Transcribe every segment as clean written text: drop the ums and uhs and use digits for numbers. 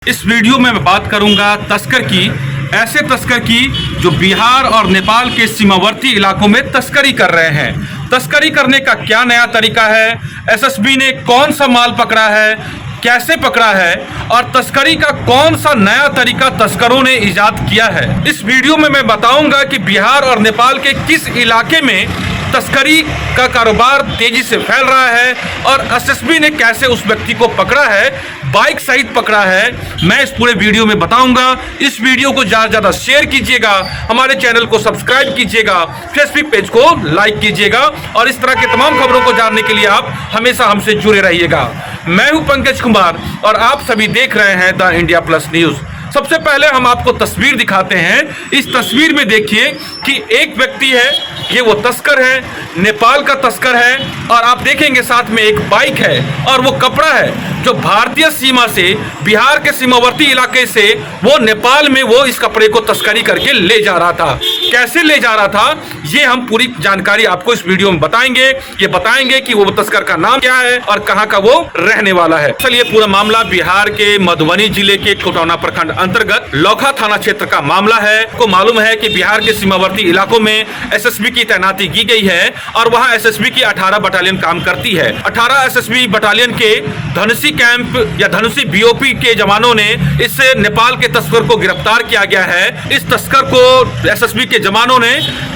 इस वीडियो में मैं बात करूंगा तस्कर की, ऐसे तस्कर की जो बिहार और नेपाल के सीमावर्ती इलाकों में तस्करी कर रहे हैं। तस्करी करने का क्या नया तरीका है, एसएसबी ने कौन सा माल पकड़ा है, कैसे पकड़ा है और तस्करी का कौन सा नया तरीका तस्करों ने इजाद किया है। इस वीडियो में मैं बताऊंगा कि बिहार और नेपाल के किस इलाके में तस्करी का कारोबार तेजी से फैल रहा है और एसएसबी ने कैसे उस व्यक्ति को पकड़ा है, बाइक सहित पकड़ा है। मैं इस पूरे वीडियो में बताऊंगा। इस वीडियो को ज़्यादा से ज़्यादा शेयर कीजिएगा, हमारे चैनल को सब्सक्राइब कीजिएगा, फेसबुक पेज को लाइक कीजिएगा और इस तरह के तमाम खबरों को जानने के लिए आप हमेशा हमसे जुड़े रहिएगा। मैं हूं पंकज कुमार और आप सभी देख रहे हैं द इंडिया प्लस न्यूज़। सबसे पहले हम आपको तस्वीर दिखाते हैं। इस तस्वीर में देखिए कि एक व्यक्ति है, ये वो तस्कर है, नेपाल का तस्कर है और आप देखेंगे साथ में एक बाइक है और वो कपड़ा है जो भारतीय सीमा से, बिहार के सीमावर्ती इलाके से वो नेपाल में वो इस कपड़े को तस्करी करके ले जा रहा था। कैसे ले जा रहा था ये हम पूरी जानकारी आपको इस वीडियो में बताएंगे। ये बताएंगे कि वो तस्कर का नाम क्या है और कहाँ का वो रहने वाला है। चलिए, पूरा मामला बिहार के मधुबनी जिले के कोटौना प्रखंड अंतर्गत लौखा थाना क्षेत्र का मामला है। को मालूम है कि बिहार के सीमावर्ती इलाकों में एसएसबी की तैनाती की गई है और वहां एसएसबी की 18 बटालियन काम करती है। 18 एसएसबी बटालियन के धनुषी कैंप या धनुषी बीओपी के जवानों ने इस नेपाल के तस्कर को गिरफ्तार किया गया है। इस तस्कर को एसएसबी के जवानों ने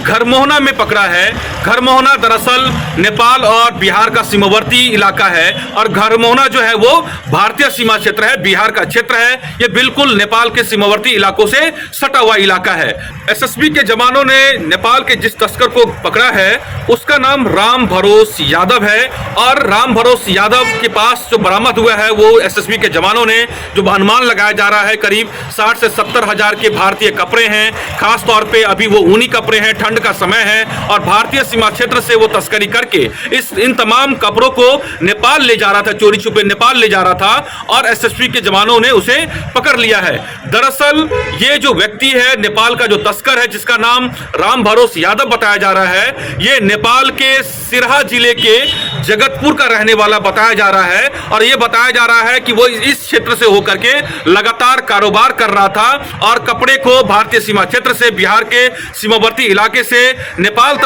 घरमोहना में पकड़ा है। घरमोहना दरअसल नेपाल और बिहार का सीमावर्ती इलाका है और घरमोहना जो है वो भारतीय सीमा क्षेत्र है, बिहार का क्षेत्र है। ये बिल्कुल नेपाल के सीमावर्ती इलाकों से सटा हुआ इलाका है। एसएसबी के जवानों ने नेपाल के जिस तस्कर को पकड़ा है उसका नाम राम भरोस यादव है और राम भरोस यादव के पास जो बरामद हुआ है वो एसएसबी के जवानों ने, जो अनुमान लगाया जा रहा है करीब 60 से 70 हजार के भारतीय कपड़े हैं। खास तौर पे अभी वो ऊनी कपड़े हैं, ठंड का समय है और भारतीय सीमा क्षेत्र से वो तस्करी करके इन तमाम कपड़ों को नेपाल ले जा रहा था, चोरी छुपे नेपाल ले जा रहा था और एसएसबी के जवानों ने उसे पकड़ लिया है। दरअसल ये जो व्यक्ति है नेपाल का जो तस्कर है, जिसका नाम राम भरोस यादव बताया जा रहा है, ये नेपाल के सिरहा जिले के जगतपुर का रहने वाला बताया जा रहा है और ये बताया जा रहा है कि वो इस क्षेत्र से होकर के लगातार कारोबार कर रहा था और कपड़े को भारतीय सीमा क्षेत्र से, बिहार के सीमावर्ती इलाके से नेपाल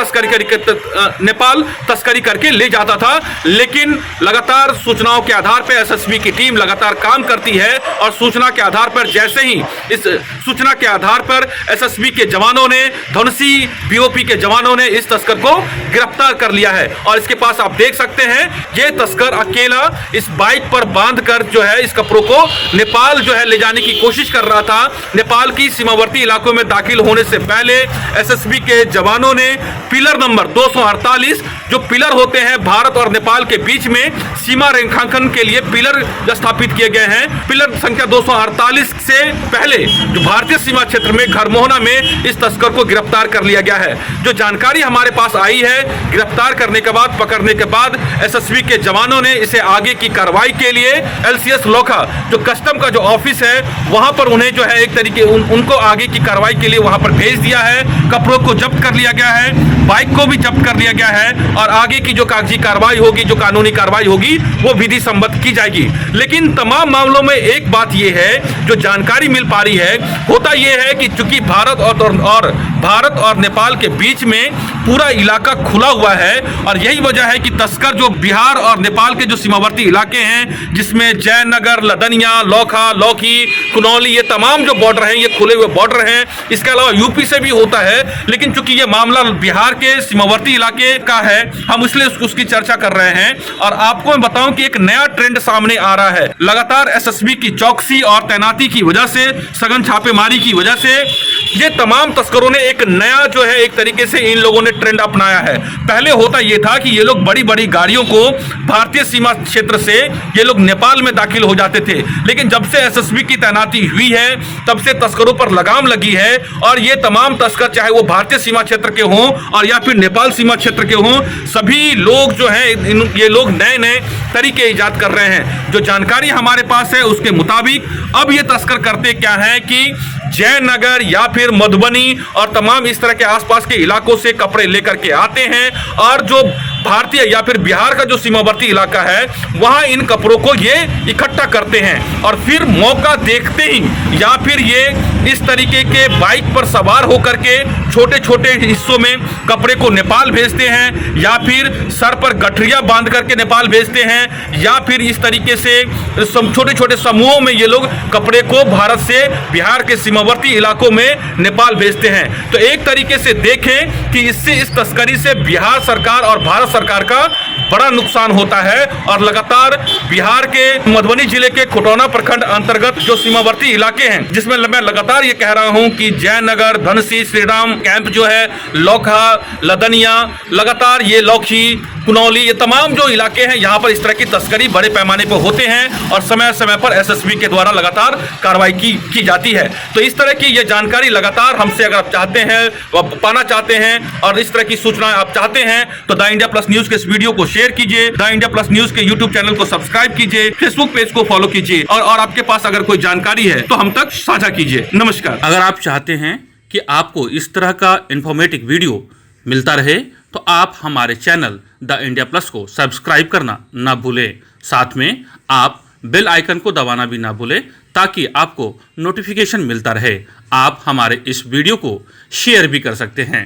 तस्करी करके ले जाता था। लेकिन लगातार सूचनाओं के आधार पर एसएसबी की टीम लगातार काम करती है और सूचना के आधार पर जैसे ही इस सूचना के आधार पर एसएसबी के जवानों ने, धनुषी बीओपी के जवानों ने इस तस्कर को गिरफ्तार कर लिया है और इसके पास आप देख सकते हैं ये तस्कर अकेला इस बाइक पर बांधकर जो है इस कपड़ों को नेपाल जो है ले जाने की कोशिश कर रहा था। नेपाल की सीमावर्ती इलाकों में दाखिल होने से पहले एसएसबी के जवानों ने पिलर नंबर 248, जो पिलर होते हैं भारत और नेपाल के बीच में सीमा रेखांकन के लिए पिलर स्थापित किए गए हैं, पिलर संख्या 248 से पहले जो भारतीय सीमा क्षेत्र में घरमोहना में इस तस्कर को गिरफ्तार कर लिया गया है। जो जानकारी हमारे पास आई है, गिरफ्तार करने के बाद, पकड़ने के बाद एसएसबी के जवानों ने इसे आगे की कार्रवाई के लिए एलसीएस लौखा, जो कस्टम का जो ऑफिस है, वहां पर उन्हें जो है एक तरीके उनको आगे की कार्रवाई के लिए वहां पर भेज दिया है। कपड़ों को जब्त कर लिया गया है, बाइक को भी जब्त कर लिया गया है और आगे की जो कागजी कार्रवाई होगी, जो कानूनी कार्रवाई होगी, वो विधि सम्मत की जाएगी। लेकिन तमाम मामलों में एक बात यह है, जो जानकारी मिल पा रही है, होता यह है कि चूंकि भारत और नेपाल के बीच में पूरा इलाका खुला हुआ है और यही वजह है कि तस्कर जो बिहार और नेपाल के जो सीमावर्ती इलाके हैं, जिसमें जयनगर, लदनिया, लौखा, लौकी, कुनौली, ये तमाम जो बॉर्डर हैं, ये खुले हुए बॉर्डर हैं। इसके अलावा यूपी से भी होता है, लेकिन चूंकि ये मामला बिहार के सीमावर्ती इलाके का है, हम इसलिए उसकी चर्चा कर रहे हैं। और आपको मैं बताऊं कि एक नया ट्रेंड सामने आ रहा है। लगातार एसएसबी की चौकसी और तैनाती की वजह से, सघन छापेमारी की वजह से ये तमाम तस्करों ने एक नया जो है एक तरीके से इन लोगों ने ट्रेंड अपनाया है। पहले होता यह था कि ये लोग बड़ी बड़ी गाड़ियों को भारतीय सीमा क्षेत्र से ये लोग नेपाल में दाखिल हो जाते थे, लेकिन जब से एसएसबी की तैनाती हुई है तब से तस्करों पर लगाम लगी है और ये तमाम तस्कर, चाहे वो भारतीय सीमा क्षेत्र के हों और या फिर नेपाल सीमा क्षेत्र के हों, सभी लोग जो हैं ये लोग नए नए तरीके ईजाद कर रहे हैं। जो जानकारी हमारे पास है उसके मुताबिक अब ये तस्कर करते क्या है कि जयनगर या फिर मधुबनी और तमाम इस तरह के आसपास के इलाकों से कपड़े लेकर के आते हैं और जो भारतीय या फिर बिहार का जो सीमावर्ती इलाका है वहां इन कपड़ों को ये इकट्ठा करते हैं और फिर मौका देखते ही या फिर ये इस तरीके के बाइक पर सवार होकर के छोटे छोटे हिस्सों में कपड़े को नेपाल भेजते हैं या फिर सर पर गठरिया बांध करके नेपाल भेजते हैं या फिर इस तरीके से छोटे छोटे समूहों में ये लोग कपड़े को भारत से बिहार के सीमावर्ती इलाकों में नेपाल भेजते हैं। तो एक तरीके से देखें कि इससे इस तस्करी से बिहार सरकार और भारत सरकार का बड़ा नुकसान होता है और लगातार बिहार के मधुबनी जिले के खुटौना प्रखंड अंतर्गत जो सीमावर्ती इलाके हैं जिसमें मैं लगातार ये कह रहा हूं कि जयनगर, धनसी, श्रीराम कैंप जो है, लौखा, लदनिया, लगातार ये लौखी, कुनौली, ये तमाम जो इलाके हैं यहाँ पर इस तरह की तस्करी बड़े पैमाने पर होते हैं और समय समय पर एसएसबी के द्वारा लगातार कार्रवाई की जाती है। तो इस तरह की ये जानकारी लगातार हमसे अगर आप चाहते हैं, पाना चाहते हैं और इस तरह की सूचनाएं आप चाहते हैं तो द इंडिया प्लस न्यूज के इस वीडियो को शेयर कीजिए, द इंडिया प्लस न्यूज के यूट्यूब चैनल को सब्सक्राइब कीजिए, फेसबुक पेज को फॉलो कीजिए और आपके पास अगर कोई जानकारी है तो हम तक साझा कीजिए। नमस्कार। अगर आप चाहते हैं कि आपको इस तरह का इंफॉर्मेटिव वीडियो मिलता रहे तो आप हमारे चैनल द इंडिया प्लस को सब्सक्राइब करना ना भूलें। साथ में आप बेल आइकन को दबाना भी ना भूलें ताकि आपको नोटिफिकेशन मिलता रहे। आप हमारे इस वीडियो को शेयर भी कर सकते हैं।